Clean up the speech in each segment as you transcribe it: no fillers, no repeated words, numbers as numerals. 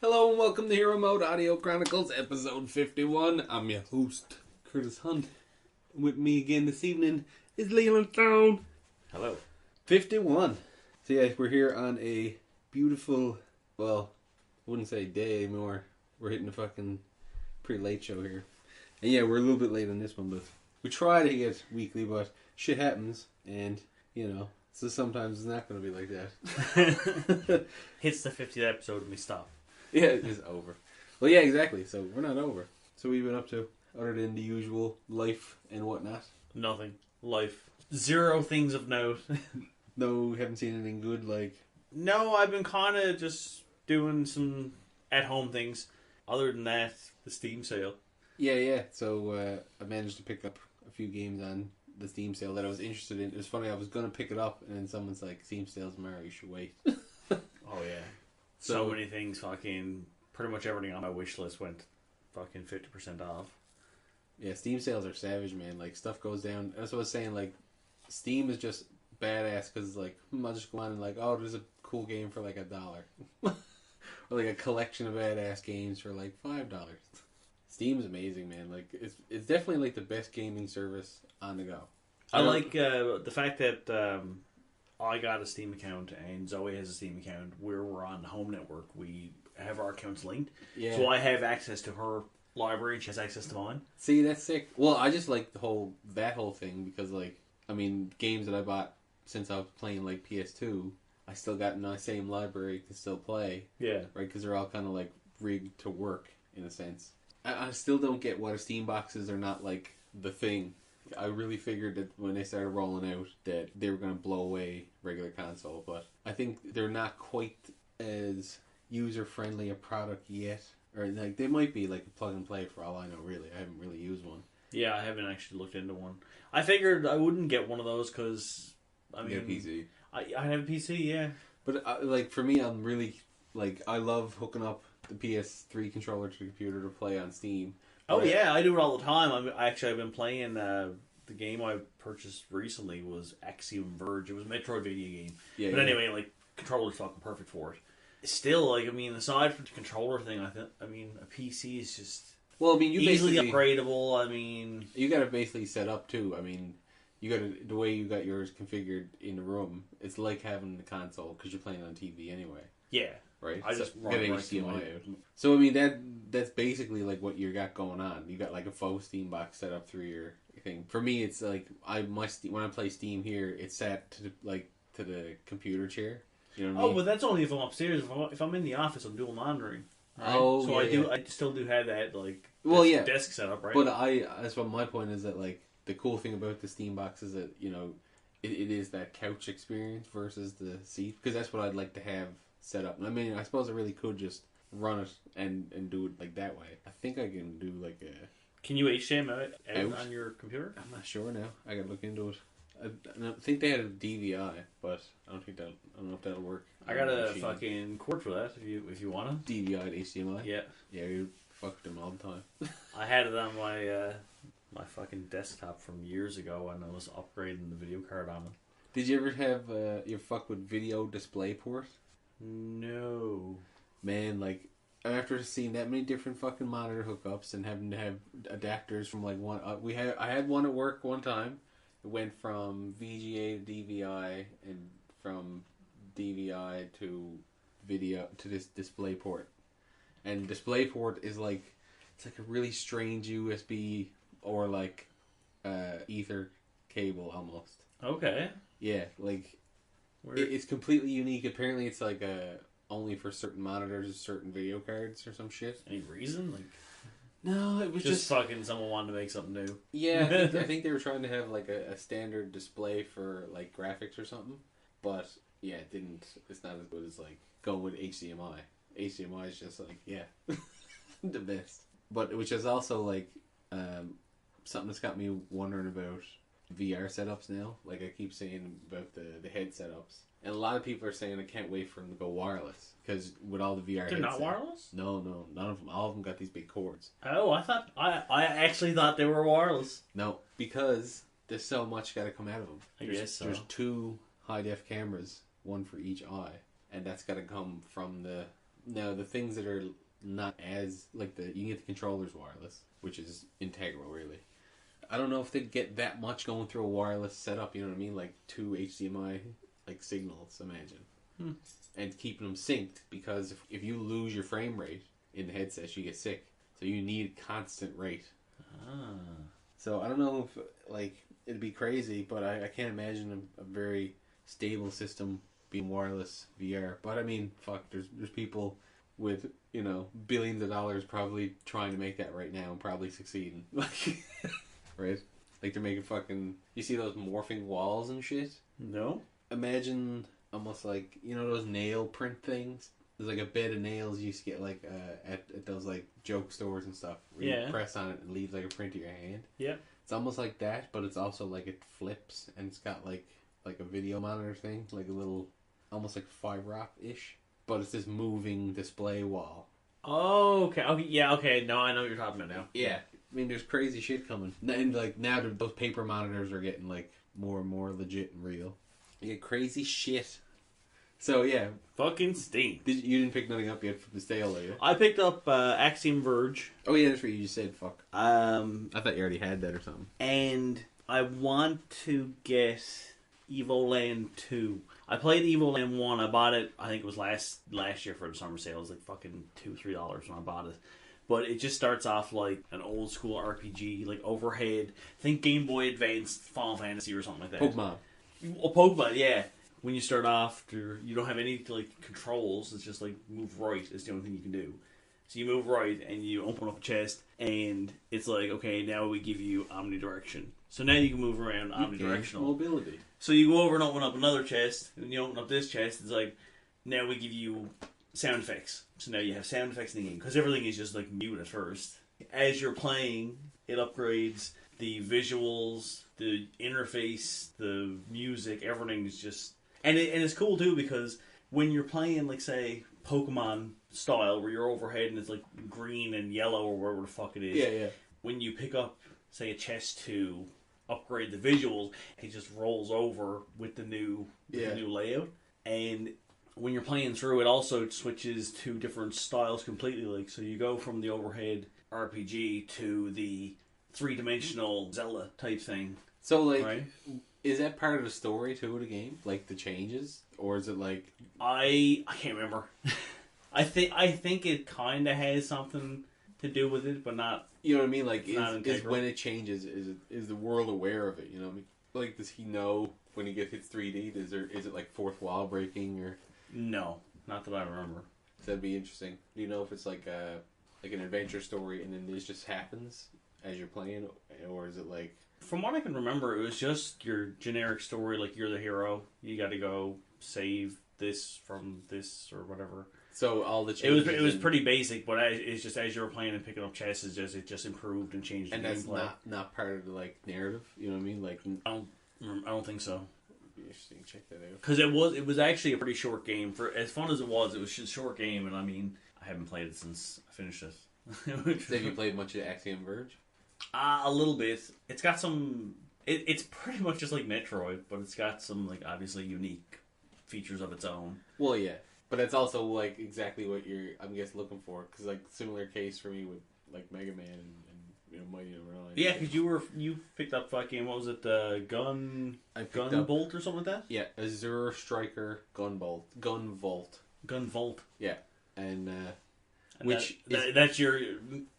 Hello and welcome to Hero Mode Audio Chronicles, episode 51. I'm your host, Curtis Hunt. With me again this evening is Leeland Town. Hello. 51. So yeah, we're here on a beautiful, well, I wouldn't say day anymore. We're hitting a fucking pretty late show here. And yeah, we're a little bit late on this one, but we try to get weekly, but shit happens, and, you know, so sometimes it's not going to be like that. Hits the 50th episode and we stop. Yeah, it's over. Well, yeah, exactly. So we're not over. So what have you been up to, other than the usual life and whatnot? Nothing. Life. Zero things of note. No, haven't seen anything good, like... No, I've been kind of just doing some at-home things. Other than that, the Steam sale. Yeah. So I managed to pick up a few games on the Steam sale that I was interested in. It was funny, I was going to pick it up, and then someone's like, Steam sale's tomorrow, you should wait. Oh, yeah. So many things, fucking... Pretty much everything on my wish list went fucking 50% off. Yeah, Steam sales are savage, man. Like, stuff goes down. That's what I was saying, like, Steam is just badass, because, like, I'll just go on and, like, oh, there's a cool game for, like, $1. Or, like, a collection of badass games for, like, $5. Steam is amazing, man. Like, it's definitely, like, the best gaming service on the go. I like the fact that I got a Steam account and Zoe has a Steam account. Where we're on the home network, we have our accounts linked. Yeah. So I have access to her library and she has access to mine. See, that's sick. Well, I just like that whole thing because, like, I mean, games that I bought since I was playing, like, PS2, I still got in my same library to still play. Yeah. Right? Because they're all kind of, like, rigged to work, in a sense. I still don't get why the Steam boxes are not, like, the thing. I really figured that when they started rolling out that they were going to blow away regular console, but I think they're not quite as user-friendly a product yet. Or, like, they might be, like, a plug-and-play for all I know, really. I haven't really used one. Yeah, I haven't actually looked into one. I figured I wouldn't get one of those because, I mean... You have a PC. I have a PC, yeah. But, like, for me, I'm really, like, I love hooking up the PS3 controller to the computer to play on Steam. Oh, yeah, I do it all the time. I've been playing, the game I purchased recently was Axiom Verge. It was a Metroidvania game. Yeah, but anyway, like, controller's fucking perfect for it. Still, like, I mean, aside from the controller thing, I mean, a PC is just... Well, I mean, you easily basically... upgradable, I mean... You gotta basically set up, too. I mean, the way you got yours configured in the room, it's like having the console, because you're playing on TV anyway. Yeah. Right? I just run get right HDMI out. So, I mean, that's basically, like, what you got going on. You got, like, a faux Steam box set up through your thing. For me, it's, like, when I play Steam here, it's set to the computer chair. You know what I mean? Oh, but that's only if I'm upstairs. If I'm in the office, I'm dual monitoring. Right? Oh, so yeah, I still do have that, like, desk setup, right? But that's what my point is, that, like, the cool thing about the Steam box is that, you know, it is that couch experience versus the seat, because that's what I'd like to have set up. I mean, I suppose I really could just run it and do it, like, that way. I think I can do, like, a... Can you HDMI out on your computer? I'm not sure now. I gotta look into it. I think they had a DVI, but I don't know if that'll work. I got a fucking cord for that if you want to. DVI to HDMI? Yeah. Yeah, you fuck them all the time. I had it on my fucking desktop from years ago when I was upgrading the video card on it. Did you ever have your fuck with video display port? No. Man, like, after seeing that many different fucking monitor hookups and having to have adapters from, like, one... I had one at work one time. It went from VGA to DVI and from DVI to video to this DisplayPort. And DisplayPort is like, it's like a really strange USB or like ether cable almost. Okay. Yeah, like it's completely unique. Apparently it's like only for certain monitors or certain video cards or some shit. Any reason? Like, no, it was just fucking someone wanted to make something new. Yeah, I think they were trying to have like a standard display for like graphics or something. But yeah, it's not as good as like going with HDMI. HDMI is just like, yeah, the best. But which is also like something that's got me wondering about VR setups now. Like I keep saying about the head setups. And a lot of people are saying I can't wait for them to go wireless. Because with all the VR They're not wireless? No, none of them. All of them got these big cords. Oh, I actually thought they were wireless. No, because there's so much got to come out of them. I guess so. There's 2 high-def cameras, one for each eye. And that's got to come from the Now, the things that are not as, like, you can get the controllers wireless, which is integral, really. I don't know if they'd get that much going through a wireless setup, you know what I mean? Like, 2 HDMI, like, signals, imagine. And keeping them synced, because if you lose your frame rate in the headset, you get sick. So you need constant rate. So I don't know if, like, it'd be crazy, but I can't imagine a very stable system being wireless VR. But I mean, fuck, there's people with, you know, billions of dollars probably trying to make that right now and probably succeeding. Like, right? Like, they're making fucking... You see those morphing walls and shit? No. Imagine almost like, you know those nail print things? There's like a bed of nails you used to get like at those like joke stores and stuff. Where you press on it and it leaves like a print of your hand. Yeah. It's almost like that, but it's also like it flips and it's got like a video monitor thing, like a little, almost like fiber op-ish. But it's this moving display wall. Oh, okay. Okay, yeah, okay. No, I know what you're talking about now. Yeah. I mean, there's crazy shit coming. And like now those paper monitors are getting like more and more legit and real. You get crazy shit. So yeah, fucking stink. You didn't pick nothing up yet from the sale, are you? I picked up Axiom Verge. Oh yeah, that's what you just said. Fuck. I thought you already had that or something. And I want to get Evoland 2. I played Evoland 1. I bought it. I think it was last year for the summer sale. It was like fucking $2-3 when I bought it. But it just starts off like an old school RPG, like overhead. Think Game Boy Advance, Final Fantasy, or something like that. Pokemon. Oh, Pokemon, yeah. When you start off, you don't have any like controls. It's just like move right is the only thing you can do. So you move right and you open up a chest, and it's like, okay, now we give you omnidirection. So now you can move around omnidirectional. Mobility. So you go over and open up another chest, and you open up this chest. It's like, now we give you sound effects. So now you have sound effects in the game because everything is just like mute at first. As you're playing, it upgrades the visuals, the interface, the music. Everything is just. And it's cool too because when you're playing, like, say, Pokemon style, where you're overhead and it's like green and yellow or whatever the fuck it is. Yeah. When you pick up, say, a chest to upgrade the visuals, it just rolls over with the new layout. And when you're playing through, it also switches to different styles completely. Like, so you go from the overhead RPG to the 3-dimensional Zelda type thing. So, like, right? Is that part of the story too of the game? Like the changes, or is it like I can't remember. I think it kind of has something to do with it, but not. You know what I mean? Like, is when it changes, is the world aware of it? You know what I mean? Like, does he know when he hits 3D? Is it like fourth wall breaking or? No, not that I remember. That'd be interesting. Do you know if it's like an adventure story and then this just happens as you're playing, or is it like? From what I can remember, it was just your generic story, like you're the hero, you got to go save this from this or whatever. So all the changes... It was pretty basic, but it's just as you were playing and picking up chests, it just improved and changed the gameplay. And that's not part of the like narrative, you know what I mean? Like I don't think so. It'd be interesting. Check that out. Because it was actually a pretty short game. For as fun as it was just a short game, and I mean, I haven't played it since I finished it. Have you played much of Axiom Verge? A little bit. It's got some. It's pretty much just like Metroid, but it's got some like obviously unique features of its own. Well, yeah, but it's also like exactly what you're, I'm guessing, looking for. Because like similar case for me with like Mega Man and Mighty Number 9. Yeah, because you picked up fucking what was it, Gun Bolt or something like that? Yeah, Azure Striker Gun Vault. Yeah, and. Which that's your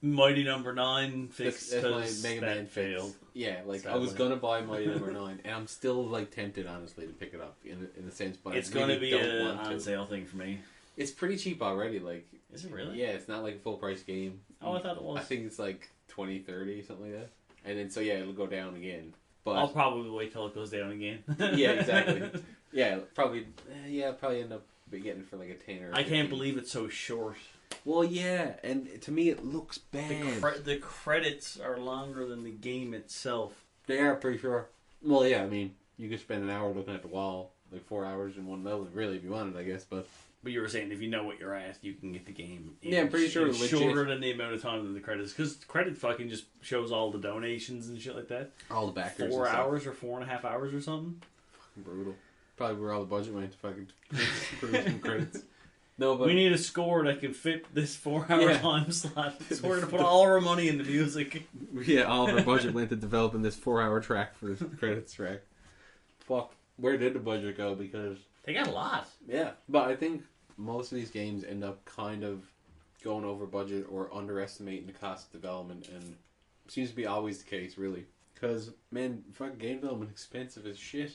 Mighty Number 9 fix. That's my Mega Man failed. Yeah, like I was gonna buy Mighty Number 9, and I'm still like tempted, honestly, to pick it up in a sense. But it's really gonna be an on sale thing for me. It's pretty cheap already. Like, is it really? Yeah, it's not like a full price game. Oh, I thought it was. I think it's like 20, 30, something like that. And then so yeah, it'll go down again. But I'll probably wait till it goes down again. Yeah, exactly. Yeah, probably. Yeah, probably end up getting it for like a 10 or. I can't believe it's so short. Well, yeah, and to me it looks bad. The credits are longer than the game itself. They are, pretty sure. Well, yeah, I mean, you could spend an hour looking at the wall, like 4 hours in one level, really, if you wanted, I guess, but... But you were saying if you know what you're at, you can get the game yeah, I'm pretty sure it's shorter than the amount of time than the credits. Because credit fucking just shows all the donations and shit like that. All the backers 4 hours or 4.5 hours or something. Fucking brutal. Probably where all the budget went to fucking produce some credits. No, but we need a score that can fit this 4-hour time slot. So we're going to put all our money into music. yeah, all of our budget went to developing this 4-hour track for the credits track. Fuck, where did the budget go? Because They got a lot. yeah, but I think most of these games end up kind of going over budget or underestimating the cost of development, and seems to be always the case, really. Because, man, fucking game development expensive as shit.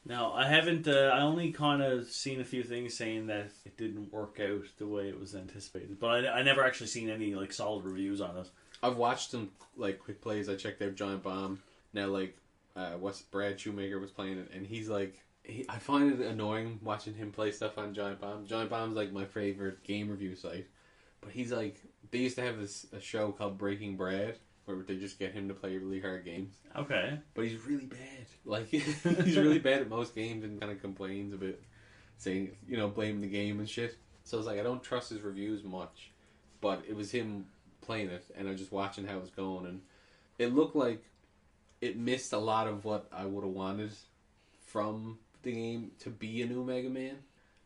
No, I haven't. I only kind of seen a few things saying that it didn't work out the way it was anticipated, but I never actually seen any like solid reviews on it. I've watched some like quick plays. I checked out Giant Bomb. Now, like, Brad Shoemaker was playing it, and he's like, I find it annoying watching him play stuff on Giant Bomb. Giant Bomb's like my favorite game review site, but he's like, they used to have a show called Breaking Brad, where they just get him to play really hard games. Okay. But he's really bad. Like, he's really bad at most games and kind of complains a bit, saying, blaming the game and shit. So it's like, I don't trust his reviews much. But it was him playing it, and I was just watching how it was going, and it looked like it missed a lot of what I would have wanted from the game to be a new Mega Man.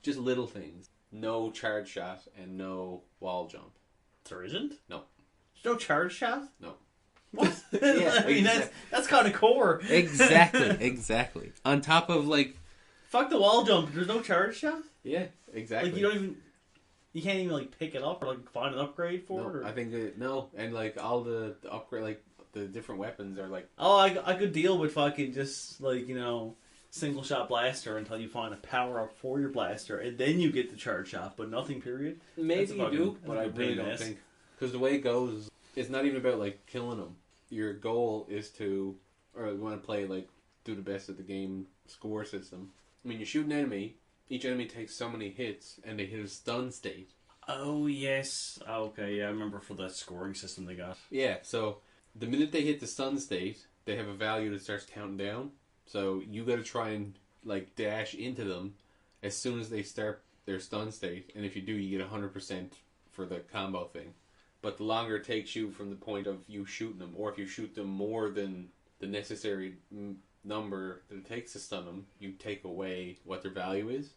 Just little things. No charge shot and no wall jump. There isn't? No. There's no charge shot? No. What? Yeah, I mean, that's kind of core. Exactly. On top of, like... Fuck the wall jump. There's no charge shot? Yeah, exactly. Like, you can't even, like, pick it up or, like, find an upgrade for it? Or... I think, no. And, like, all the upgrade, like, the different weapons are, like... Oh, I could deal with fucking just, like, single shot blaster until you find a power up for your blaster, and then you get the charge shot, but nothing, period. Maybe you do, but I really don't think... Because the way it goes... It's not even about, like, killing them. Your goal is to, or you want to play, like, do the best at the game score system. I mean, you shoot an enemy, each enemy takes so many hits, and they hit a stun state. Oh, yes. Okay, yeah, I remember for that scoring system they got. Yeah, so the minute they hit the stun state, they have a value that starts counting down. So you gotta try and, like, dash into them as soon as they start their stun state, and if you do, you get 100% for the combo thing. But the longer it takes you from the point of you shooting them, or if you shoot them more than the necessary number that it takes to stun them, you take away what their value is.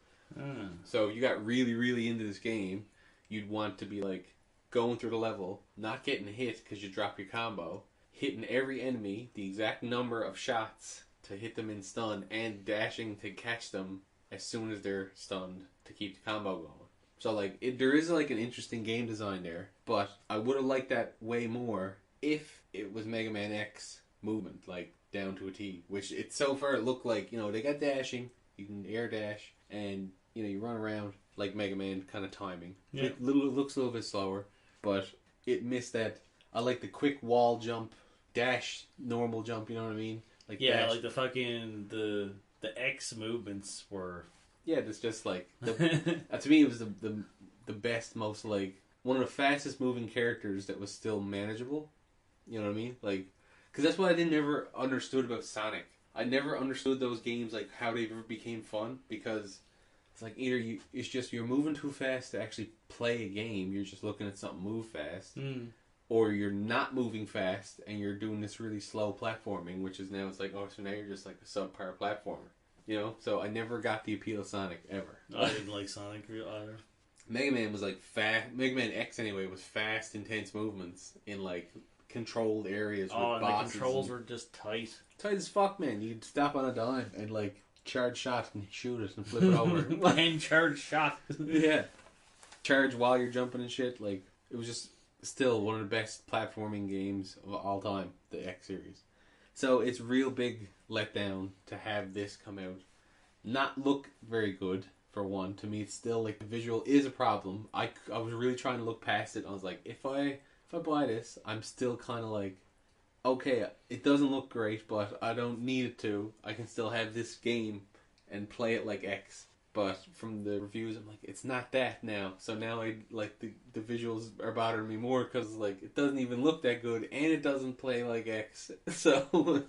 So if you got really, really into this game, you'd want to be like going through the level, not getting hit because you drop your combo, hitting every enemy the exact number of shots to hit them in stun, and dashing to catch them as soon as they're stunned to keep the combo going. So, like, there is, like, an interesting game design there, but I would have liked that way more if it was Mega Man X movement, like, down to a T, which so far it looked like, they got dashing, you can air dash, and, you run around like Mega Man kind of timing. Yeah. It looks a little bit slower, but it missed that. I like the quick wall jump, dash, normal jump, you know what I mean? Like yeah, dash. like the fucking, the X movements were... Yeah, it's just like to me it was the best, most like one of the fastest moving characters that was still manageable. You know what I mean? Like, because that's what I never understood about Sonic. I never understood those games, like how they ever became fun, because it's like either it's just you're moving too fast to actually play a game. You're just looking at something move fast, or you're not moving fast and you're doing this really slow platforming, which is now it's like, oh, so now you're just like a subpar platformer. So I never got the appeal of Sonic, ever. I didn't like Sonic either. Mega Man was like fast. Mega Man X, anyway, was fast, intense movements in like controlled areas with bosses. Oh, and the controls were just tight. Tight as fuck, man. You'd stop on a dime and like charge shot and shoot it and flip it over. And charge shot. Yeah. Charge while you're jumping and shit. Like, it was just still one of the best platforming games of all time, the X series. So it's real big letdown to have this come out. Not look very good, for one. To me, it's still like the visual is a problem. I was really trying to look past it. I was like, if I buy this, I'm still kind of like, okay, it doesn't look great, but I don't need it to. I can still have this game and play it like X. But from the reviews, I'm like, it's not that now. So now I like the visuals are bothering me more because like it doesn't even look that good and it doesn't play like X. So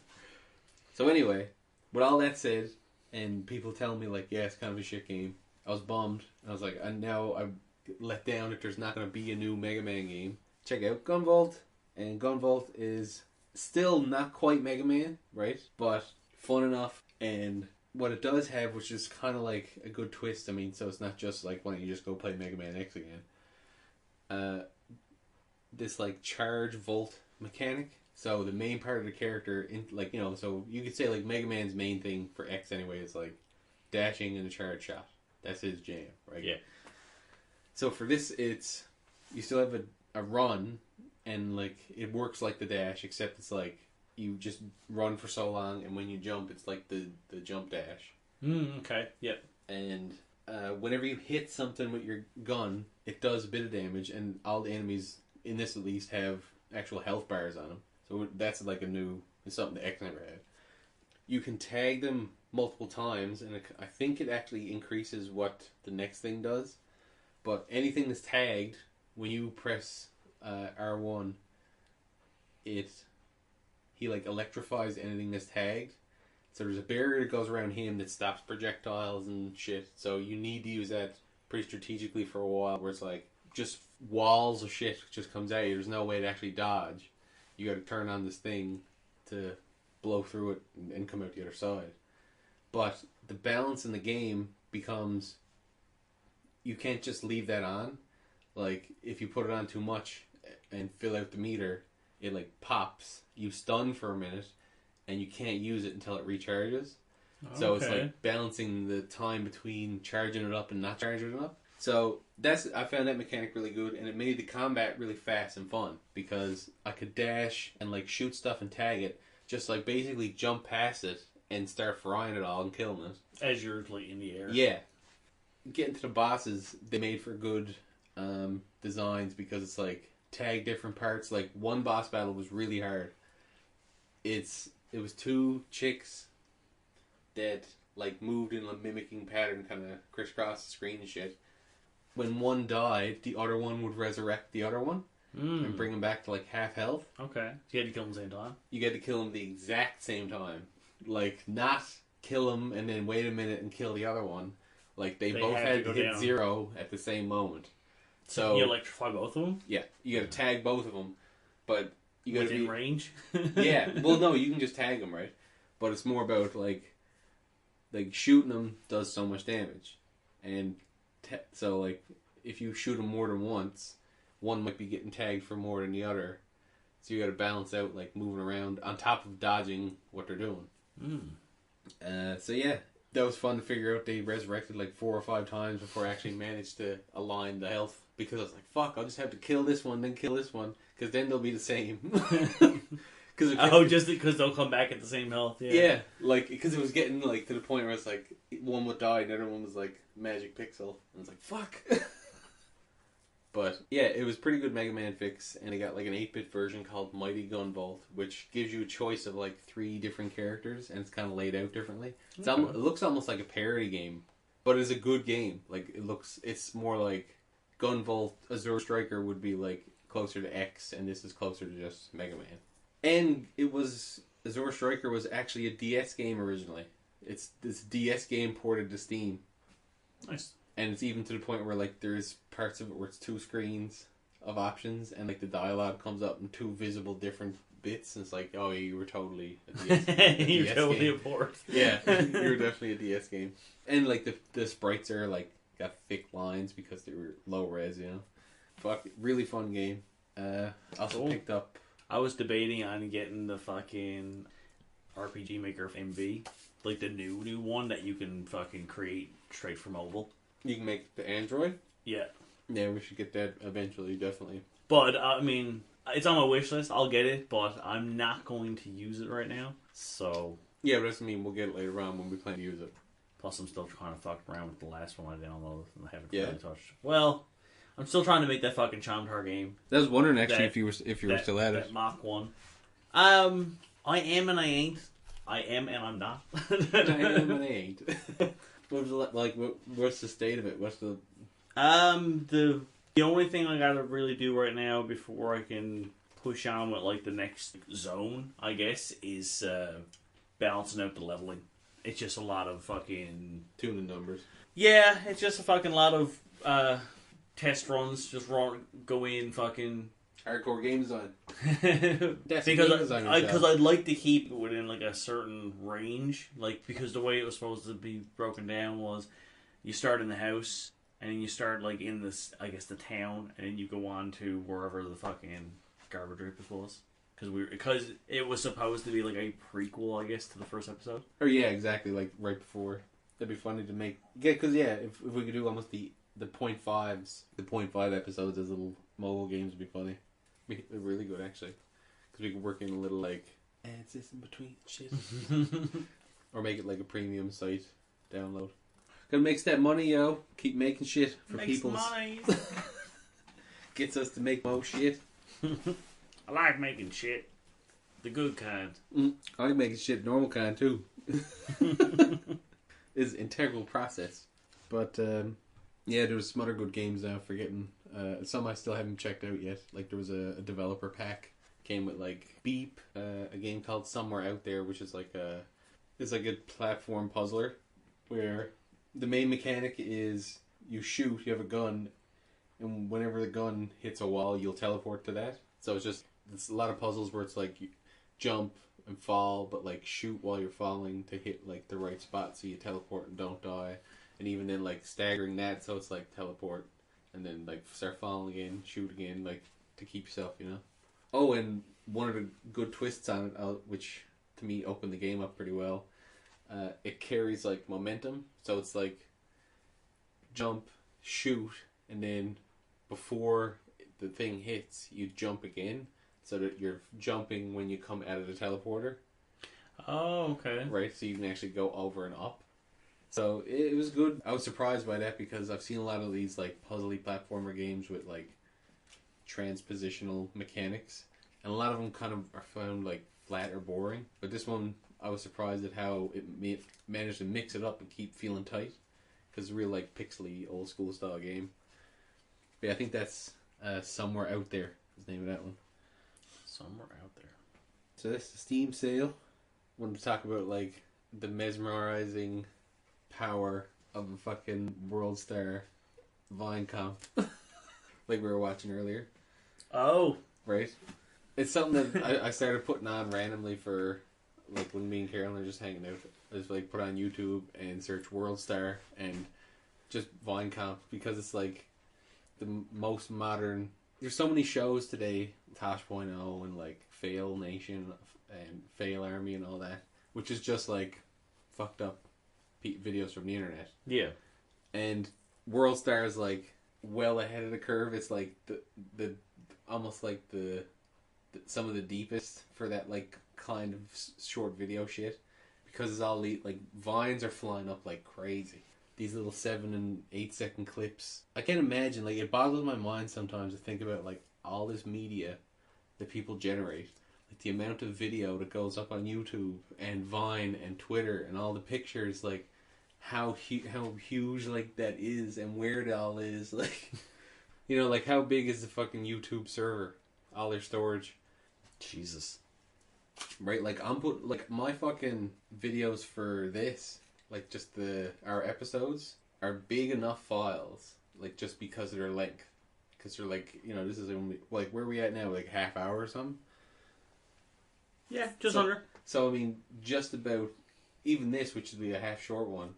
anyway, with all that said, and people telling me like, yeah, it's kind of a shit game, I was bummed. I was like, and now I'm let down if there's not going to be a new Mega Man game. Check out Gunvolt, and Gunvolt is still not quite Mega Man, right? But fun enough and what it does have, which is kind of like a good twist. I mean, so it's not just like, why don't you just go play Mega Man X again? This like charge volt mechanic. So the main part of the character, so you could say like Mega Man's main thing for X anyway is like dashing and a charge shot. That's his jam, right? Yeah. So for this, it's you still have a run, and like it works like the dash, except it's like you just run for so long, and when you jump, it's like the jump dash. Okay. Yep. And whenever you hit something with your gun, it does a bit of damage, and all the enemies in this at least have actual health bars on them. So that's like it's something the X never had. You can tag them multiple times, and I think it actually increases what the next thing does. But anything that's tagged, when you press R1, he like electrifies anything that's tagged. So there's a barrier that goes around him that stops projectiles and shit. So you need to use that pretty strategically for a while, where it's like just walls of shit just comes at you. There's no way to actually dodge. You got to turn on this thing to blow through it and come out the other side. But the balance in the game becomes you can't just leave that on. Like if you put it on too much and fill out the meter, it like pops. You stun for a minute, and you can't use it until it recharges. Okay. So it's like balancing the time between charging it up and not charging it up. So I found that mechanic really good, and it made the combat really fast and fun because I could dash and like shoot stuff and tag it, just like basically jump past it and start frying it all and killing it. As you're like in the air. Yeah. Getting to the bosses, they made for good designs because it's like tag different parts. Like one boss battle was really hard. It was two chicks that like moved in a mimicking pattern, kind of crisscross the screen and shit. When one died, the other one would resurrect the other one and bring him back to like half health. Okay. So you had to kill him at the same time? You get to kill him the exact same time. Like, not kill him and then wait a minute and kill the other one. Like, they both had to hit down 0 at the same moment. So you electrify both of them? Yeah. You got to tag both of them. But you got to be in range? Yeah. Well, no, you can just tag them, right? But it's more about, like shooting them does so much damage. And so, like, if you shoot them more than once, one might be getting tagged for more than the other. So you got to balance out, like, moving around on top of dodging what they're doing. So yeah, that was fun to figure out. They resurrected like 4 or 5 times before I actually managed to align the health. Because I was like, fuck, I'll just have to kill this one, then kill this one. Because then they'll be the same. Just because they'll come back at the same health. Yeah, like, because it was getting like to the point where it's like one would die and the other one was like magic pixel, and it's like fuck. But yeah, it was pretty good Mega Man fix, and it got like an 8-bit version called Mighty Gunvolt, which gives you a choice of like 3 different characters, and it's kind of laid out differently. It looks almost like a parody game, but it's a good game. Like it's more like Gunvolt. Azure Striker would be like closer to X, and this is closer to just Mega Man. And Azure Striker was actually a DS game originally. It's this DS game ported to Steam. Nice. And it's even to the point where like there's parts of it where it's 2 screens of options, and like the dialogue comes up in 2 visible different bits, and it's like, oh, you were totally a DS, You're DS totally game. a port. Yeah, you were definitely a DS game. And like the sprites are like got thick lines because they were low res, you know. Fuck, really fun game. Also picked up. I was debating on getting the fucking RPG Maker MV, like the new one that you can fucking create straight from mobile. You can make the Android? Yeah. Yeah, we should get that eventually, definitely. But, I mean, it's on my wish list. I'll get it, but I'm not going to use it right now. So. Yeah, but that doesn't mean we'll get it later on when we plan to use it. Plus, I'm still trying to fuck around with the last one I downloaded and I haven't really touched. Well, I'm still trying to make that fucking Chomtar game. I was wondering, actually, if you were still at it. That Hmac one. I am and I ain't. I am and I'm not. I am and I ain't. What's the state of it? What's the... The only thing I gotta really do right now before I can push on with like the next zone, I guess, is balancing out the leveling. It's just a lot of fucking tuning numbers. Yeah, it's just a fucking lot of test runs. Just go in, fucking hardcore game design. That's because because I'd like to keep it within like a certain range, like because the way it was supposed to be broken down was you start in the house and then you start like in this, I guess, the town, and then you go on to wherever the fucking garbage rapist was, because it was supposed to be like a prequel, I guess, to the first episode. Oh yeah, exactly. Like right before. That'd be funny to make. Yeah, because if we could do almost the .5s, the .5 episodes as little mobile games would be funny. Be really good actually, because we could work in a little like ads this in between shit, or make it like a premium site download. Gotta make that money, yo. Keep making shit for people. Money. Gets us to make more shit. I like making shit, the good kind. I like making shit normal kind too. It's an integral process. But yeah, there was some other good games now. Forgetting some I still haven't checked out yet. Like there was a developer pack came with like Beep, a game called Somewhere Out There, which is like a platform puzzler where the main mechanic is you shoot, you have a gun, and whenever the gun hits a wall, you'll teleport to that. So it's a lot of puzzles where it's like you jump and fall, but like shoot while you're falling to hit like the right spot so you teleport and don't die. And even then like staggering that, so it's like teleport and then like start falling again, shoot again, like to keep yourself, you know. Oh, and one of the good twists on it, which to me opened the game up pretty well, it carries like momentum, so it's like jump, shoot, and then before the thing hits, you jump again, so that you're jumping when you come out of the teleporter. Oh, okay. Right, so you can actually go over and up. So it was good. I was surprised by that because I've seen a lot of these like puzzly platformer games with like transpositional mechanics, and a lot of them kind of are found like flat or boring. But this one, I was surprised at how it managed to mix it up and keep feeling tight, because it's a real like pixely old school style game. But yeah, I think that's Somewhere Out There is the name of that one. Somewhere Out There. So that's the Steam sale. Wanted to talk about like the mesmerizing power of a fucking world star Vine comp, like we were watching earlier. Oh, right. It's something that I started putting on randomly for like when me and Carolyn are just hanging out. I just like put on YouTube and search world star and just Vine comp, because it's like the most modern. There's so many shows today, Tosh.0 and like Fail Nation and Fail Army and all that, which is just like fucked up videos from the internet. Yeah. And World Star is like well ahead of the curve. It's like the almost like the some of the deepest for that like kind of short video shit, because it's all like vines are flying up like crazy. These little 7 and 8 second clips. I can't imagine, like it boggles my mind sometimes to think about like all this media that people generate. Like the amount of video that goes up on YouTube and Vine and Twitter and all the pictures, like how huge like that is and where it all is. Like, you know, like how big is the fucking YouTube server? All their storage. Jesus. Right, like I'm put like my fucking videos for this, like just our episodes are big enough files, like just because of their length. Because they're like, you know, this is only like where are we at now, like half hour or something. Yeah, just under. So I mean, just about even this, which would be a half short one,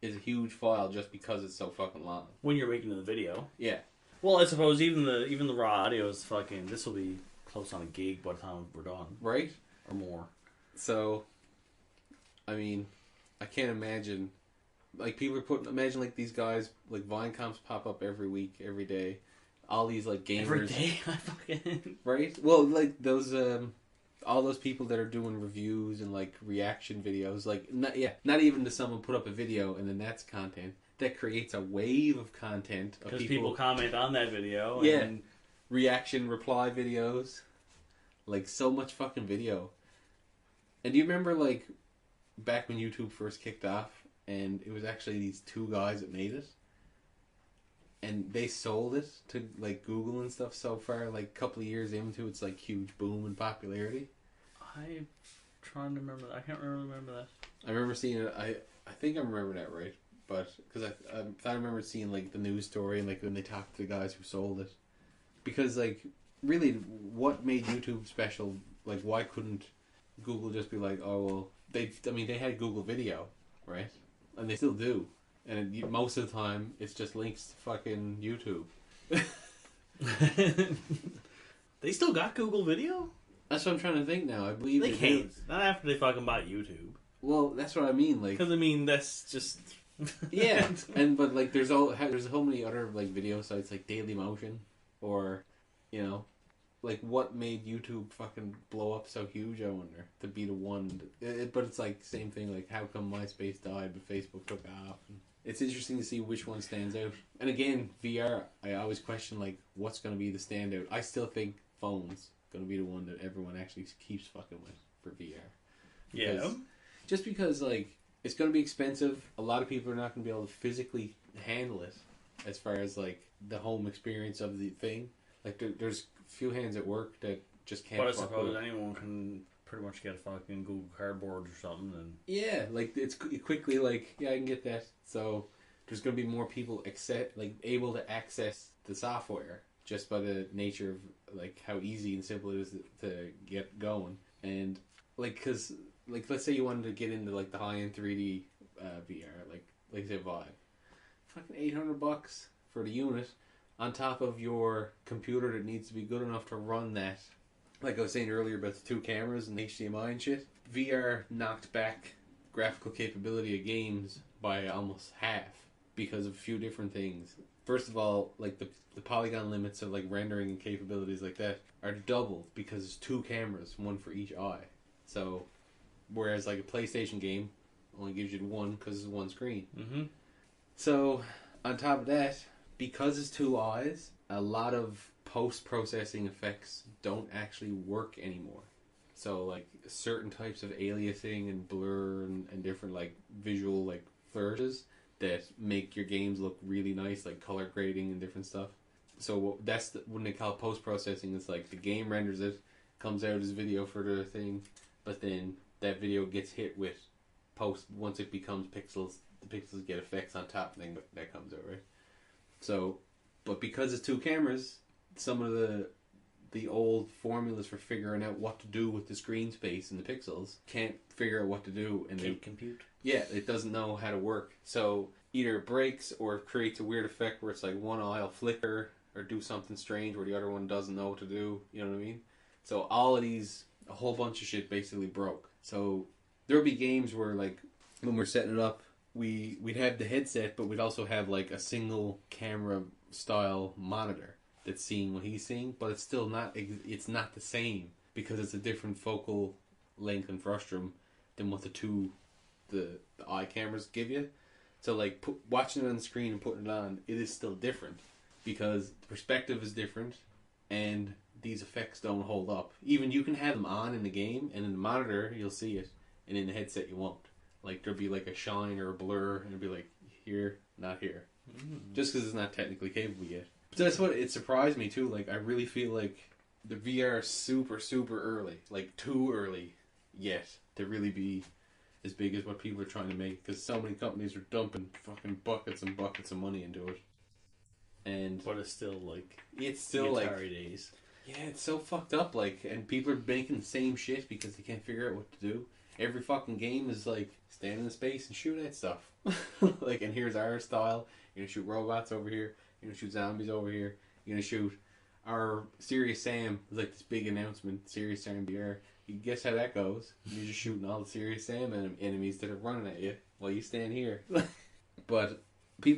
is a huge file just because it's so fucking long. When you're making the video. Yeah. Well, I suppose even the raw audio is fucking. This will be close on a gig by the time we're done. Right. Or more. So, I mean, I can't imagine. Like people are imagine like these guys, like Vine comps pop up every week, every day. All these like gamers. Every day, I fucking. Right. Well, like those all those people that are doing reviews and like reaction videos, like not even to someone put up a video and then that's content that creates a wave of content of because people comment on that video. Yeah. And reaction reply videos, like so much fucking video. And do you remember like back when YouTube first kicked off, and it was actually these two guys that made it, and they sold it to like Google and stuff so far, like a couple of years into its like huge boom in popularity? I'm trying to remember that. I can't really remember that. I remember seeing it. I think I remember that right, but because I thought I remember seeing like the news story and like when they talked to the guys who sold it, because like really, what made YouTube special? Like, why couldn't Google just be like, oh well, they had Google Video, right? And they still do. And most of the time, it's just links to fucking YouTube. They still got Google Video? That's what I'm trying to think now. I believe They can't. do. Not after they fucking bought YouTube. Well, that's what I mean. Like, Because, I mean, that's just... yeah. But, like, there's so many other, like, video sites, like Dailymotion, or, you know, like, what made YouTube fucking blow up so huge, I wonder, to be the one. But it's, like, same thing, like, how come MySpace died, but Facebook took off? And it's interesting to see which one stands out. And again, VR, I always question, like, what's going to be the standout. I still think phones going to be the one that everyone actually keeps fucking with for VR. Yeah. Just because, like, it's going to be expensive. A lot of people are not going to be able to physically handle it as far as, like, the home experience of the thing. Like, there's few hands at work that just can't. But I suppose anyone can pretty much get a fucking Google Cardboard or something. And yeah, like, it's quickly, like, yeah, I can get that. So there's going to be more people able to access the software just by the nature of, like, how easy and simple it is to get going. And, like, because, like, let's say you wanted to get into, like, the high-end 3D VR, like say Vive. Fucking $800 for the unit on top of your computer that needs to be good enough to run that. Like I was saying earlier about the two cameras and HDMI and shit. VR knocked back graphical capability of games by almost half because of a few different things. First of all, like, the polygon limits of, like, rendering and capabilities like that are doubled because there's two cameras, one for each eye. So, whereas, like, a PlayStation game only gives you one because it's one screen. Mm-hmm. So, on top of that, because it's two eyes, a lot of post-processing effects don't actually work anymore. So, like, certain types of aliasing and blur and different, like, visual, like, flourishes that make your games look really nice, like color grading and different stuff. So that's when they call it post-processing. It's like the game renders it, comes out as video for the thing, but then that video gets hit with once it becomes pixels, the pixels get effects on top, and then that comes out, right? So, but because it's two cameras, some of the old formulas for figuring out what to do with the screen space and the pixels can't figure out what to do, and can't compute. Yeah, it doesn't know how to work. So either it breaks or it creates a weird effect where it's like one eye will flicker or do something strange where the other one doesn't know what to do. You know what I mean? So all of these, a whole bunch of shit basically broke. So there'll be games where, like, when we're setting it up, we'd have the headset, but we'd also have, like, a single camera style monitor that's seeing what he's seeing, but it's still not the same because it's a different focal length and frustum than what the eye cameras give you. So, like, watching it on the screen and putting it on, it is still different because the perspective is different and these effects don't hold up. Even you can have them on in the game, and in the monitor you'll see it, and in the headset you won't. Like, there'll be like a shine or a blur, and it'll be like here, not here, just because it's not technically capable yet. But that's what it surprised me too. Like, I really feel like the VR is super, super early, like too early yet to really be as big as what people are trying to make, because so many companies are dumping fucking buckets and buckets of money into it. And but it's still like Atari days. Yeah, it's so fucked up. Like, and people are making the same shit because they can't figure out what to do. Every fucking game is like stand in space and shoot at stuff. Like, and here's our style. You're gonna shoot robots over here. You're gonna shoot zombies over here. You're gonna shoot our Serious Sam. Is like this big announcement. Serious Sam VR. You guess how that goes? You're just shooting all the Serious Sam enemies that are running at you while you stand here. But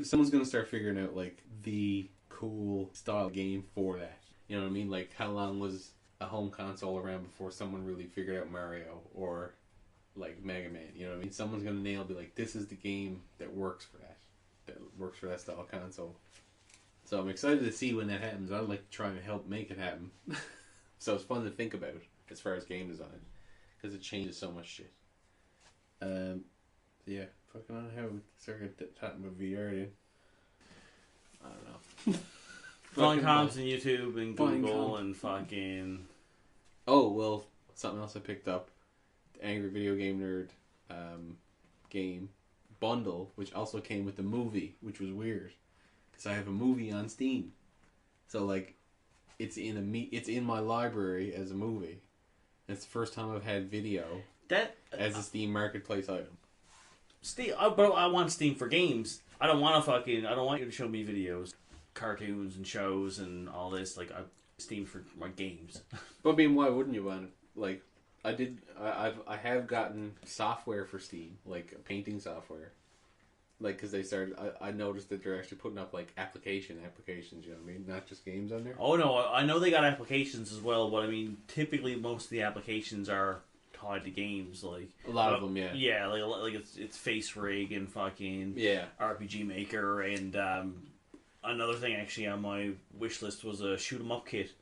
someone's gonna start figuring out, like, the cool style game for that. You know what I mean? Like, how long was a home console around before someone really figured out Mario or, like, Mega Man? You know what I mean? Someone's gonna be like, this is the game that works for that style console. So I'm excited to see when that happens. I'd like to try and help make it happen. So it's fun to think about as far as game design, because it changes so much shit. Yeah, fucking, I don't know how we started talking about VR, dude. I don't know. Buying comps on YouTube and Google and fucking... Oh, well, something else I picked up. The Angry Video Game Nerd game bundle, which also came with the movie, which was weird. Because I have a movie on Steam. So, like, it's in my library as a movie. It's the first time I've had video as a Steam Marketplace item. Steam, but I want Steam for games. I don't want you to show me videos, cartoons and shows and all this. Like, Steam for my games. But I mean, why wouldn't you want it? Like, I have gotten software for Steam, like painting software. Like, because they started, I noticed that they're actually putting up, like, applications, you know what I mean? Not just games on there. Oh, no, I know they got applications as well, but I mean, typically most of the applications are tied to games, like... A lot of them, yeah. Yeah, like it's Face Rig and fucking... Yeah. RPG Maker, and another thing actually on my wish list was a shoot 'em up kit.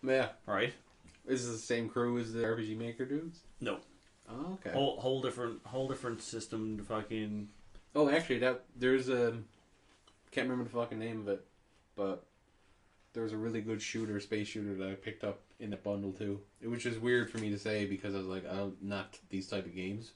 Yeah. Right? Is this the same crew as the RPG Maker dudes? No. Oh, okay. Whole different system to fucking... Oh, actually, there's a... Can't remember the fucking name of it, but there's a really good space shooter that I picked up in the bundle too. Which is weird for me to say because I was like, not these type of games.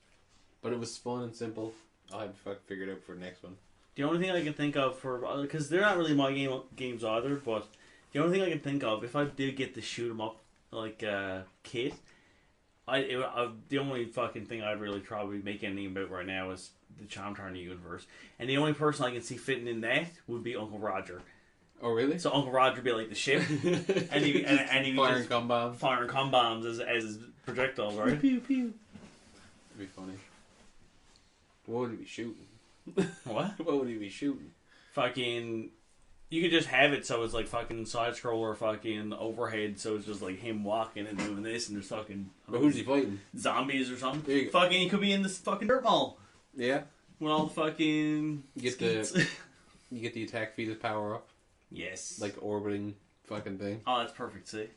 But it was fun and simple. I'll have to figure it out for the next one. The only thing I can think of because they're not really my games either, but the only thing I can think of, if I did get the shoot 'em up like kit, the only fucking thing I'd really probably make anything about right now is the Charm Tower universe, and the only person I can see fitting in that would be Uncle Roger. Oh really? So Uncle Roger would be like the ship, and he firing cum bombs, as his projectiles, right? Pew pew. That'd be funny. What would he be shooting? What? What would he be shooting? Fucking. You could just have it so it's like fucking side scroller, fucking overhead, so it's just like him walking and doing this, and there's fucking. But who's he fighting? Zombies or something. There you go. Fucking, he could be in this fucking dirt mall. Yeah. With all the fucking. You get the attack fetus power up. Yes. Like orbiting fucking thing. Oh, that's perfect. See.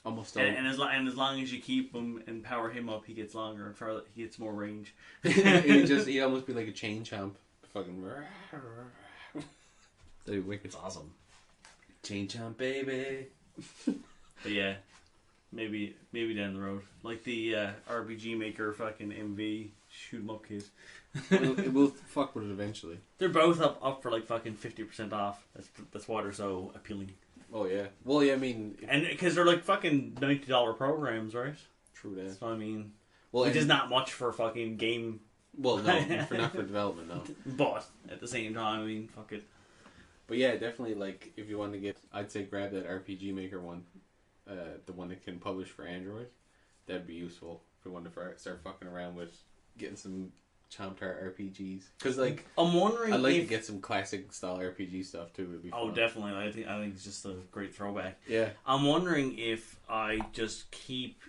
Almost. And as long as you keep him and power him up, he gets longer and farther. He gets more range. He'd almost be like a chain chomp. Fucking. That'd be wicked. It's awesome. Chain chomp, baby. But yeah, maybe down the road, like the RPG Maker fucking MV shoot 'em up kit. It will fuck with it eventually. They're both up for like fucking 50% off. That's why they're so appealing. Oh yeah. Well, yeah. I mean, and because they're like fucking $90 programs, right? True that. So I mean, well, which is not much for a fucking game. Well, no, not for development, no. But at the same time, I mean, fuck it. But yeah, definitely. Like, if you want to get, I'd say grab that RPG Maker one, the one that can publish for Android. That'd be useful if you want to start fucking around with getting some Charm Tower RPGs. Because like, I'm wondering, I'd like to get some classic style RPG stuff too. It'd be fun. Definitely. I think it's just a great throwback. Yeah. I'm wondering if I just keep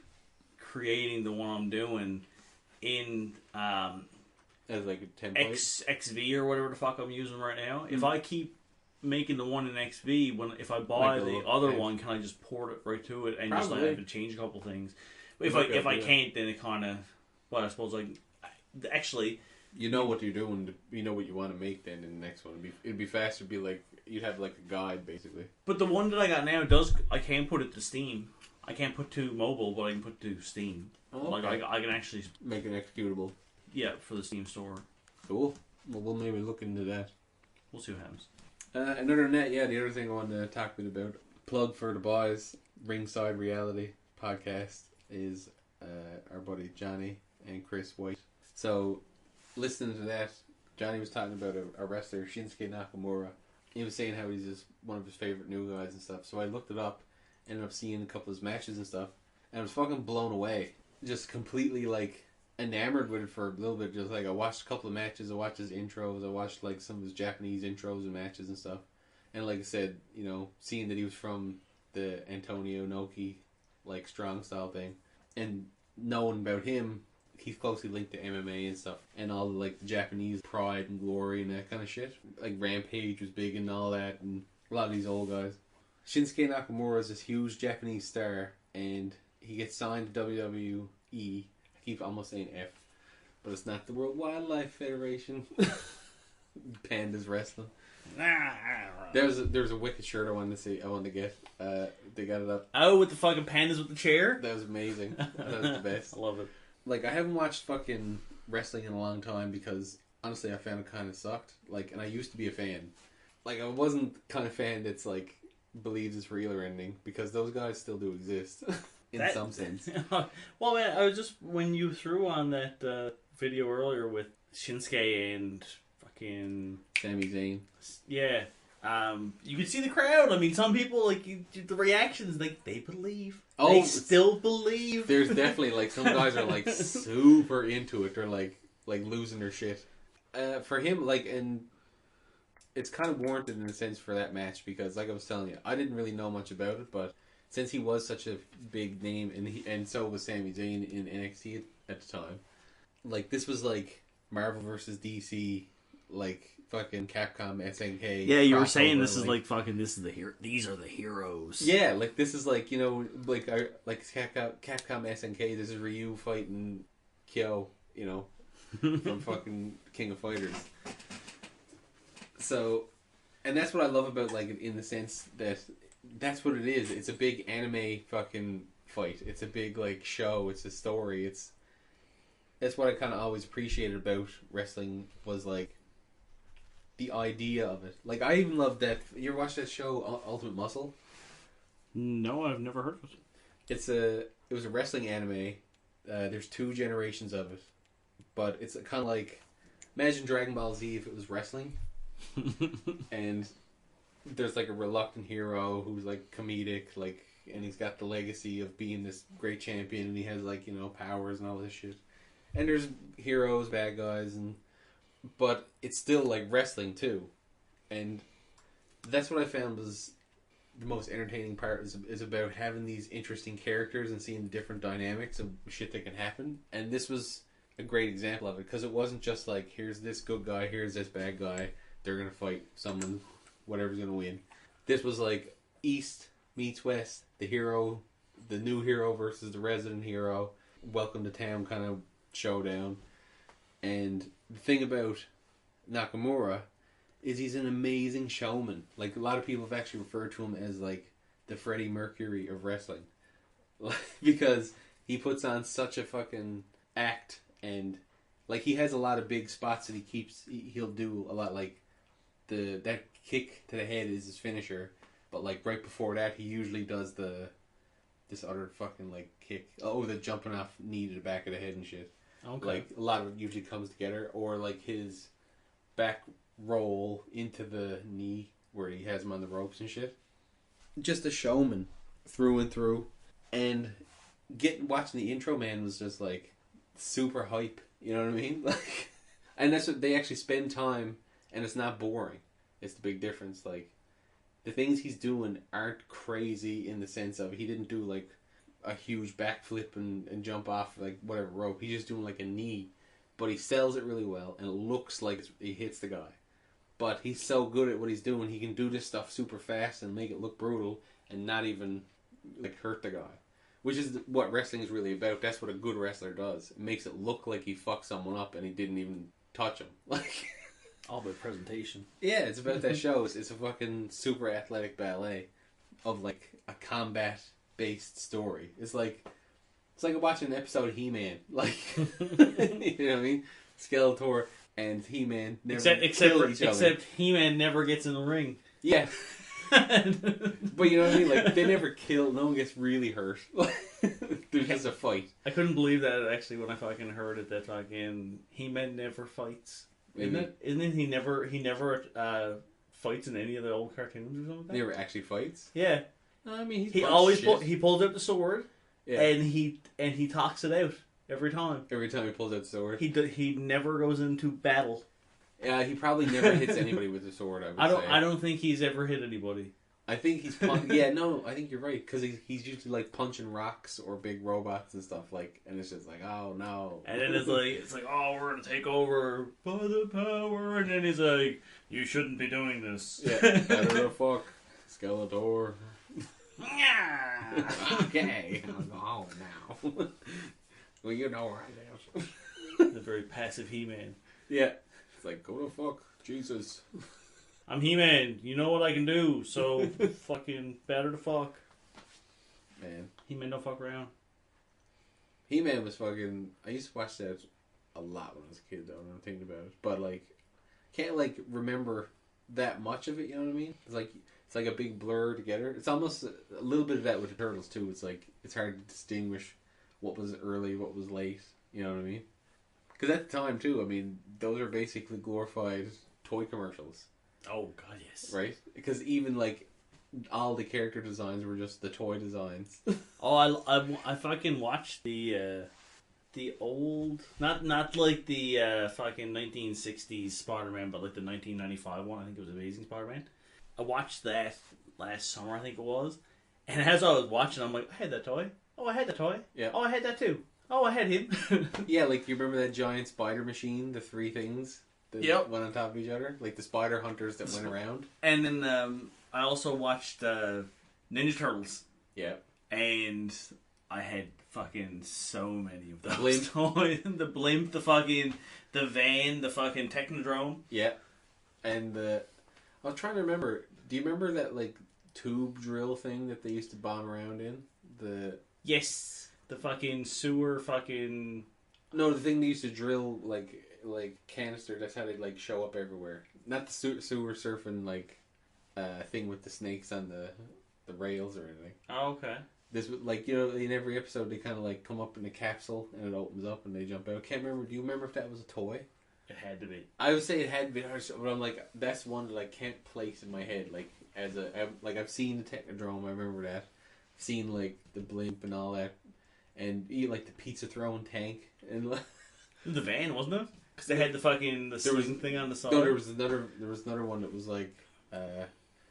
creating the one I'm doing in as like a template, XV or whatever the fuck I'm using right now. If I keep making the one in XV, if I buy the other one, can I just port it right to it and just like have to change a couple things? If I can't, then it kind of, I suppose like actually. You know what you're doing. You know what you want to make. Then in the next one, it'd be faster. It'd be like you'd have like a guide basically. But the one that I got now I can't put it to Steam. I can't put to mobile, but I can put to Steam. Oh, okay. Like I can actually make an executable. Yeah, for the Steam store. Cool. Well, we'll maybe look into that. We'll see what happens. And other than that, yeah, the other thing I wanted to talk a bit about, plug for the boys, Ringside Reality podcast is our buddy Johnny and Chris White. So, listening to that, Johnny was talking about a wrestler, Shinsuke Nakamura. He was saying how he's just one of his favorite new guys and stuff. So I looked it up, ended up seeing a couple of his matches and stuff, and I was fucking blown away. Just completely, like, enamored with it for a little bit. Just like I watched a couple of matches, I watched his intros, I watched like some of his Japanese intros and matches and stuff. And like I said, you know, seeing that he was from the Antonio Inoki like strong style thing, and knowing about him, he's closely linked to MMA and stuff, and all the like the Japanese pride and glory and that kind of shit. Like Rampage was big and all that, and a lot of these old guys. Shinsuke Nakamura is this huge Japanese star, and he gets signed to WWE. I keep almost saying F, but it's not the World Wildlife Federation. Pandas wrestling. There's a wicked shirt I wanted to see. I wanted to get. They got it up. Oh, with the fucking pandas with the chair. That was amazing. That was the best. I love it. Like I haven't watched fucking wrestling in a long time because honestly I found it kind of sucked. Like, and I used to be a fan. Like I wasn't the kind of fan that's like believes it's real or anything, because those guys still do exist in some sense. Well, man, I was just when you threw on that video earlier with Shinsuke and fucking Sami Zayn. Yeah. You could see the crowd. I mean, some people, like, the reactions, like, they believe. Oh, they still believe. There's definitely, like, some guys are, like, super into it. They're, like losing their shit. For him, like, and it's kind of warranted in a sense for that match, because, like I was telling you, I didn't really know much about it, but since he was such a big name, and so was Sami Zayn in NXT at the time, like, this was, like, Marvel versus DC, like, fucking Capcom SNK. Yeah, you were saying this is like fucking. This is the hero. These are the heroes. Yeah, like this is like, you know, like Capcom SNK. This is Ryu fighting Kyo, you know, from fucking King of Fighters. So, and that's what I love about, like, in the sense that that's what it is. It's a big anime fucking fight. It's a big, like, show. It's a story. That's what I kind of always appreciated about wrestling, was like the idea of it. Like, I even love that. You ever watch that show Ultimate Muscle? No, I've never heard of it. It was a wrestling anime. There's 2 generations of it, but it's kind of like, imagine Dragon Ball Z if it was wrestling. And there's like a reluctant hero who's like comedic, like, and he's got the legacy of being this great champion, and he has, like, you know, powers and all this shit. And there's heroes, bad guys, but it's still like wrestling too. And that's what I found was the most entertaining part, is about having these interesting characters and seeing the different dynamics of shit that can happen. And this was a great example of it, because it wasn't just like, here's this good guy, here's this bad guy, they're gonna fight someone, whatever's gonna win. This was like East meets West, the new hero versus the resident hero, welcome to town kind of showdown. And the thing about Nakamura is he's an amazing showman. Like, a lot of people have actually referred to him as like the Freddie Mercury of wrestling, because he puts on such a fucking act, and like, he has a lot of big spots that he'll do a lot, like that kick to the head is his finisher, but like right before that he usually does this other fucking like kick, the jumping off knee to the back of the head and shit. Okay. Like, a lot of it usually comes together, or like his back roll into the knee where he has him on the ropes and shit. Just a showman through and through. And watching the intro, man, was just like super hype. You know what I mean? Like, and that's what they actually spend time, and it's not boring. It's the big difference. Like, the things he's doing aren't crazy in the sense of, he didn't do like a huge backflip and jump off like whatever rope. He's just doing like a knee, but he sells it really well, and it looks like he hits the guy. But he's so good at what he's doing, he can do this stuff super fast and make it look brutal and not even like hurt the guy. Which is what wrestling is really about. That's what a good wrestler does. It makes it look like he fucked someone up and he didn't even touch him. Like, all about presentation. Yeah, it's about that show. It's a fucking super athletic ballet of like a combat based story. It's like watching an episode of He-Man. Like, you know what I mean? Skeletor and He-Man never kill each other. Except He-Man never gets in the ring. Yeah. But you know what I mean? Like, they never kill. No one gets really hurt. There's just a fight. I couldn't believe that actually when I fucking heard it, that fucking He-Man never fights. Isn't it? He never fights in any of the old cartoons or something? Never actually fights? Yeah. I mean, he pulls out the sword, yeah, and he talks it out every time. Every time he pulls out the sword, he never goes into battle. Yeah, he probably never hits anybody with the sword. I don't think he's ever hit anybody. I think he's I think you're right, because he's usually like punching rocks or big robots and stuff, like, and it's just like, oh no. And then it's like oh, we're gonna take over by the power, and then he's like, you shouldn't be doing this. Yeah, better the fuck, Skeletor. Okay, I'll go home now. Well, you know where I live. The very passive He-Man. Yeah, it's like, go to fuck, Jesus. I'm He-Man. You know what I can do, so fucking better to fuck. Man, He-Man don't fuck around. He-Man was fucking. I used to watch that a lot when I was a kid, though. When I'm thinking about it, but like, can't like remember that much of it. You know what I mean? It's It's like a big blur together. It's almost a little bit of that with the Turtles too. It's like it's hard to distinguish what was early, what was late. You know what I mean? Because at the time too, I mean, those are basically glorified toy commercials. Oh god, yes. Right? Because even like all the character designs were just the toy designs. I fucking watched the old, not like the fucking 1960s Spider-Man, but like the 1995 one. I think it was Amazing Spider-Man. I watched that last summer, I think it was. And as I was watching, I'm like, I had that toy. Oh, I had that toy. Yeah. Oh, I had that too. Oh, I had him. Yeah, like you remember that giant spider machine, the three things that went on top of each other? Like the spider hunters that went around. And then I also watched Ninja Turtles. Yeah. And I had fucking so many of those toys. The blimp, the van, the fucking Technodrome. Yeah. And I was trying to remember. Do you remember that like tube drill thing that they used to bomb around in? Yes, the fucking sewer fucking. No, the thing they used to drill like canister. That's how they like show up everywhere. Not the sewer surfing like thing with the snakes on the rails or anything. Oh, okay. This was like, you know, in every episode they kind of like come up in a capsule and it opens up and they jump out. I can't remember. Do you remember if that was a toy? It had to be. I would say it had to be, but I'm like, that's one that I can't place in my head. Like I've seen the Technodrome. I remember that. I've seen like the blimp and all that, and like the pizza throwing tank and like, the van, wasn't it? Because they had the fucking sling thing on the side. No, there was another one that was like it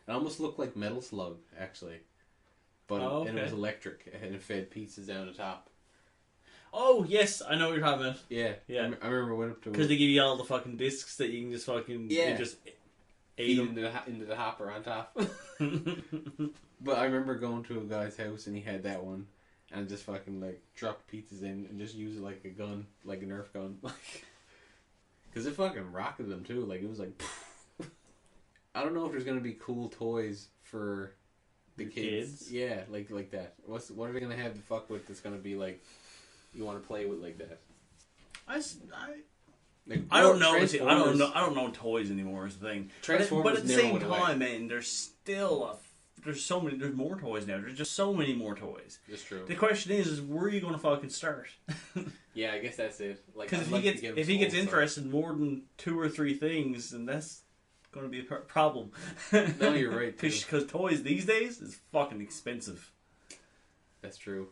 almost looked like Metal Slug actually, but and it was electric and it fed pizzas down the top. Oh, yes, I know what you're talking about. Yeah. I remember went up to... Because they give you all the fucking discs that you can just fucking... Yeah. Just feed them into the hopper on top. But I remember going to a guy's house and he had that one and just fucking, like, drop pizzas in and just use it like a gun, like a Nerf gun. Because it fucking rocketed them, too. Like, it was like... I don't know if there's going to be cool toys for the kids. Yeah, like that. What are they going to have to fuck with that's going to be, like... You want to play with like that? I don't know. I don't know toys anymore is the thing. Transformers, but at the same time, man, there's more toys now. There's just so many more toys. That's true. The question is where are you going to fucking start? Yeah, I guess that's it. Because if he gets interested in more than 2 or 3 things, then that's going to be a problem. No, you're right. Because toys these days is fucking expensive. That's true.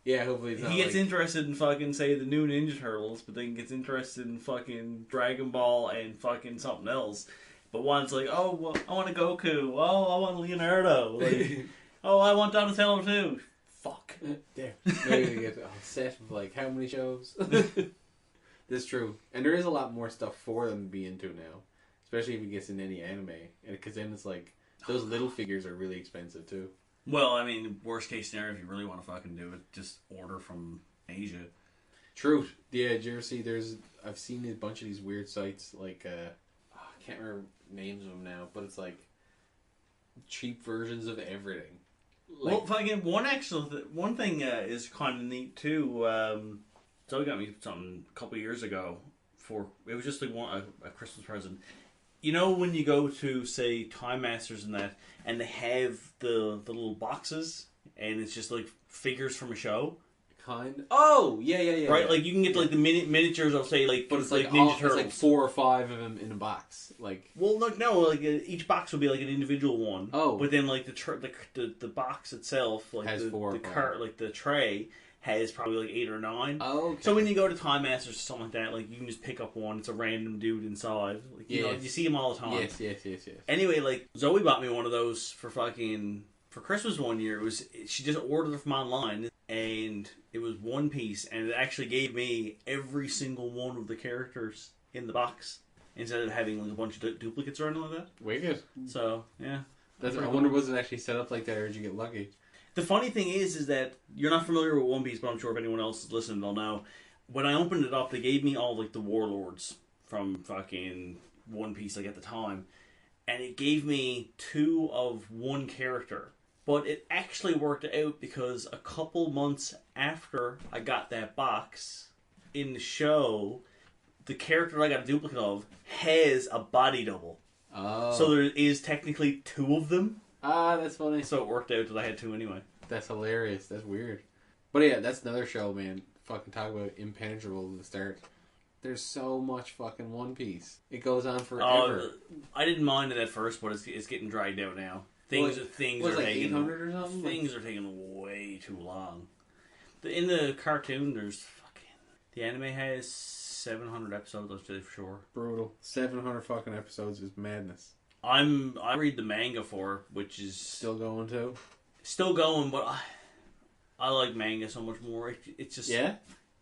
Yeah, hopefully he gets interested in fucking, say, the new Ninja Turtles, but then gets interested in fucking Dragon Ball and fucking something else. But one's like, oh, well, I want a Goku. Oh, I want Leonardo. Like, oh, I want Donatello too. Fuck. There. Maybe they get a set of like how many shows? That's true. And there is a lot more stuff for them to be into now. Especially if he gets in any anime. Because then it's like, those little figures are really expensive too. Well, I mean, worst case scenario, if you really want to fucking do it, just order from Asia. True. Yeah, did you ever see, I've seen a bunch of these weird sites, like, I can't remember names of them now, but it's like cheap versions of everything. Like, well, fucking, one thing is kind of neat too. Zoe got me something a couple of years ago it was just like a Christmas present. You know when you go to, say, Time Masters and that, and they have the little boxes, and it's just like figures from a show? Oh, yeah. Right? Yeah. Like you can get like the miniatures of, say, like, but it's like Ninja Turtles. It's like 4 or 5 of them in a box. Like, well, no, like each box would be like an individual one. Oh. But then like the box itself, like has the tray, has probably like 8 or 9. Oh, okay. So when you go to Time Masters or something like that, like you can just pick up one. It's a random dude inside. Like, you know, you see him all the time. Yes. Anyway, like Zoe bought me one of those for Christmas one year. She just ordered it from online, and it was one piece, and it actually gave me every single one of the characters in the box instead of having like a bunch of duplicates or anything like that. Wicked. So yeah, I wonder was it actually set up like that, or did you get lucky? The funny thing is that you're not familiar with One Piece, but I'm sure if anyone else is listening, they'll know. When I opened it up, they gave me all like the warlords from fucking One Piece, like at the time, and it gave me 2 of one character. But it actually worked out because a couple months after I got that box, in the show, the character I got a duplicate of has a body double. Oh. So there is technically 2 of them. Ah, that's funny. So it worked out that I had 2 anyway. That's hilarious. That's weird. But yeah, that's another show, man. Fucking talk about impenetrable to the start. There's so much fucking One Piece. It goes on forever. I didn't mind it at first, but it's getting dragged out now. Things are like taking 800 or something. Things are taking way too long. In the cartoon, the anime has 700 episodes. I'll say for sure. Brutal. 700 fucking episodes is madness. I read the manga for, which is still going too. Still going, but I like manga so much more. It's just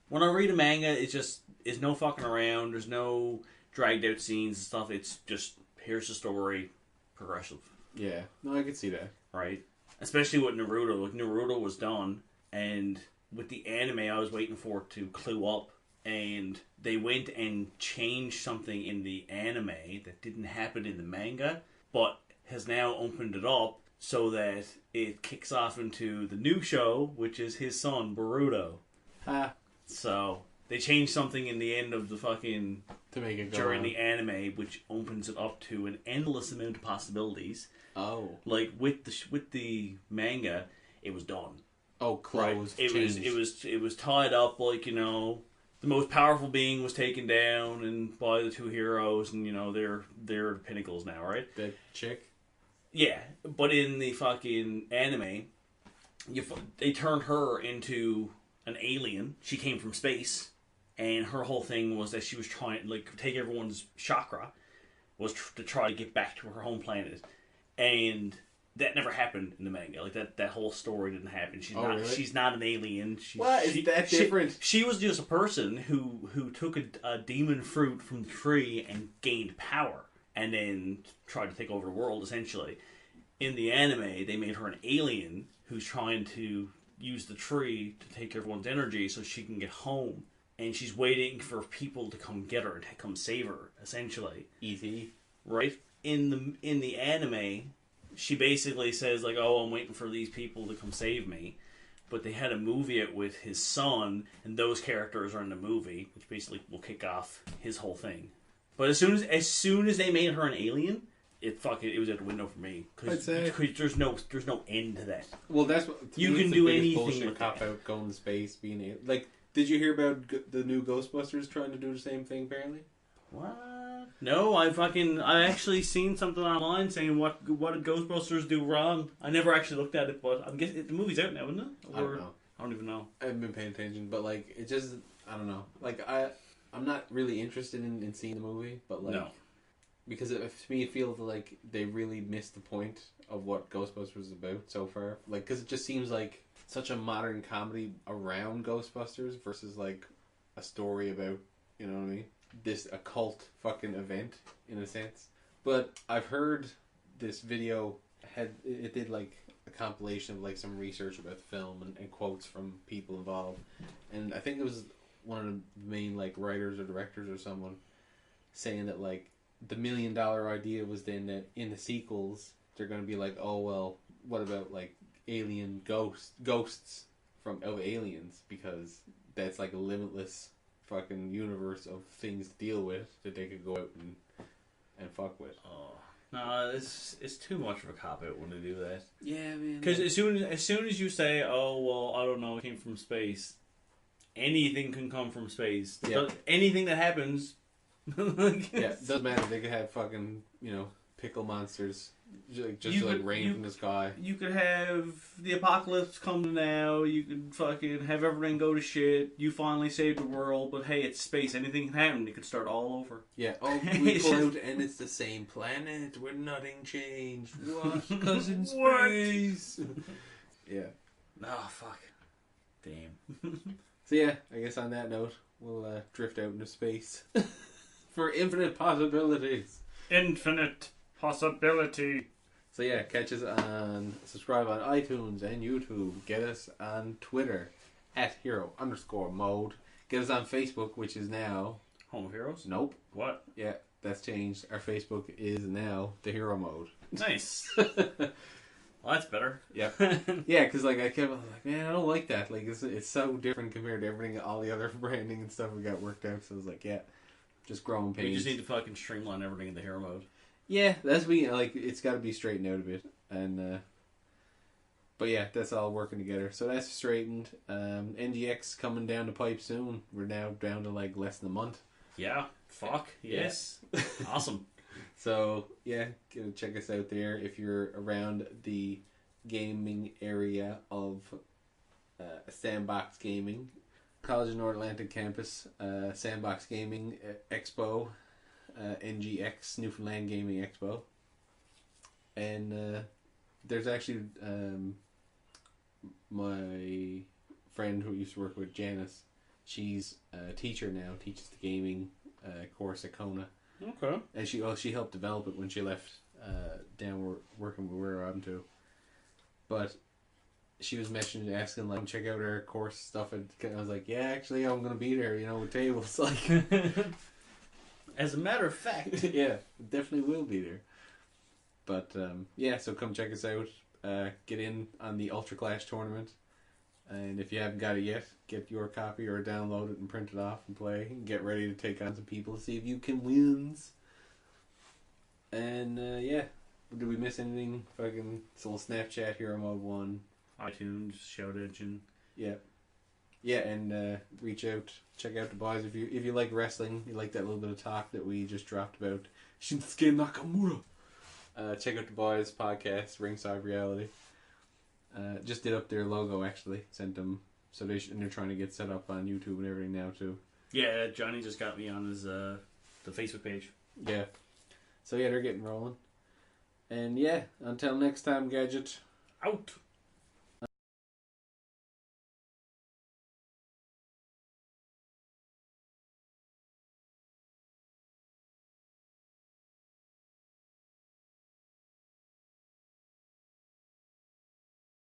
when I read a manga, it's no fucking around. There's no dragged out scenes and stuff. It's just here's the story, progressive. Yeah, no, I could see that. Right, especially with Naruto. Like Naruto was done, and with the anime, I was waiting for it to clue up, and they went and changed something in the anime that didn't happen in the manga, but has now opened it up so that it kicks off into the new show, which is his son Boruto. So they changed something in the end of the fucking to make it go during on. the anime, which opens it up to an endless amount of possibilities. Oh, like with the manga, it was done. Oh, closed. Right. It was tied up like, you know, the most powerful being was taken down and by the 2 heroes, and you know they're pinnacles now, right? That chick. Yeah, but in the fucking anime, they turned her into an alien. She came from space, and her whole thing was that she was trying to take everyone's chakra, was to try to get back to her home planet, and that never happened in the manga. Like that whole story didn't happen. She's not an alien. Is that different? She was just a person who took a demon fruit from the tree and gained power, and then tried to take over the world, essentially. In the anime, they made her an alien who's trying to use the tree to take everyone's energy so she can get home. And she's waiting for people to come get her, to come save her, essentially. E.T. Right? In the anime, she basically says, like, oh, I'm waiting for these people to come save me. But they had a movie it with his son, and those characters are in the movie, which basically will kick off his whole thing. But as soon as they made her an alien, it was out the window for me. Because there's no end to that. Well, that's what you can do anything bullshit with cop that. out, going to space, being like. Did you hear about the new Ghostbusters trying to do the same thing? Apparently. What? No, I actually seen something online saying what did Ghostbusters do wrong. I never actually looked at it, but I'm guessing the movie's out now, isn't it? I don't know. I don't even know. I haven't been paying attention, but like it just I don't know. Like I'm not really interested in seeing the movie, but like because to me it feels like they really missed the point of what Ghostbusters is about so far. Like because it just seems like such a modern comedy around Ghostbusters versus like a story about, you know what I mean, this occult fucking event in a sense. But I've heard this video it did like a compilation of like some research about the film and quotes from people involved, and I think it was one of the main like writers or directors or someone saying that like the $1 million idea was then that in the sequels they're going to be like, oh well, what about like alien ghosts of aliens, because that's like a limitless fucking universe of things to deal with that they could go out and fuck with. Oh no, it's too much of a cop out when they do that. Yeah, man. Because as soon as you say, oh well, I don't know, it came from space, anything can come from space. Yeah. Anything that happens. It doesn't matter. They could have fucking, you know, pickle monsters just rain from the sky. You could have the apocalypse come now. You could fucking have everything go to shit. You finally saved the world, but hey, it's space. Anything can happen. It could start all over. Yeah. Oh, we pull out and it's the same planet where nothing changed. What? Because in space. Yeah. Oh, fuck. Damn. So yeah, I guess on that note, we'll drift out into space for infinite possibilities. Infinite possibility. So yeah, catch us subscribe on iTunes and YouTube. Get us on Twitter @hero_mode. Get us on Facebook, which is now Home of Heroes? Nope. What? Yeah, that's changed. Our Facebook is now the Hero Mode. Nice. Well, that's better. Yep. Yeah, because like I kept like, man, I don't like that. Like it's so different compared to everything, all the other branding and stuff we got worked out. So I was like, yeah, just growing pains. We just need to fucking streamline everything in the Hero Mode. Yeah, that's like it's got to be straightened out a bit, and but yeah, that's all working together. So that's straightened. NGX coming down the pipe soon. We're now down to like less than a month. Yeah. Fuck. Yes. Yeah. Awesome. So yeah, go check us out there if you're around the gaming area of Sandbox Gaming, College of North Atlantic campus, Sandbox Gaming Expo, NGX Newfoundland Gaming Expo, and there's actually my friend who used to work with Janice. She's a teacher now, teaches the gaming course at Kona. Okay. And she helped develop it when she left down working where I'm to. But she was asking like check out our course stuff, and I was like, yeah, actually I'm gonna be there, with tables. Like, as a matter of fact, yeah, definitely will be there. But yeah, so come check us out. Get in on the Ultra Clash tournament, and if you haven't got it yet, get your copy or download it and print it off and play. And get ready to take on some people to see if you can wins. And yeah, did we miss anything? Fucking it's a little Snapchat Hero Mode 1, iTunes, Shout Engine. yeah, and reach out, check out the boys if you like wrestling, you like that little bit of talk that we just dropped about Shinsuke Nakamura. Check out the boys podcast, Ringside Reality. Just did up their logo actually. Sent them and they're trying to get set up on YouTube and everything now too. Yeah, Johnny just got me on his the Facebook page. Yeah. So yeah, they're getting rolling. And yeah, until next time, Gadget. Out.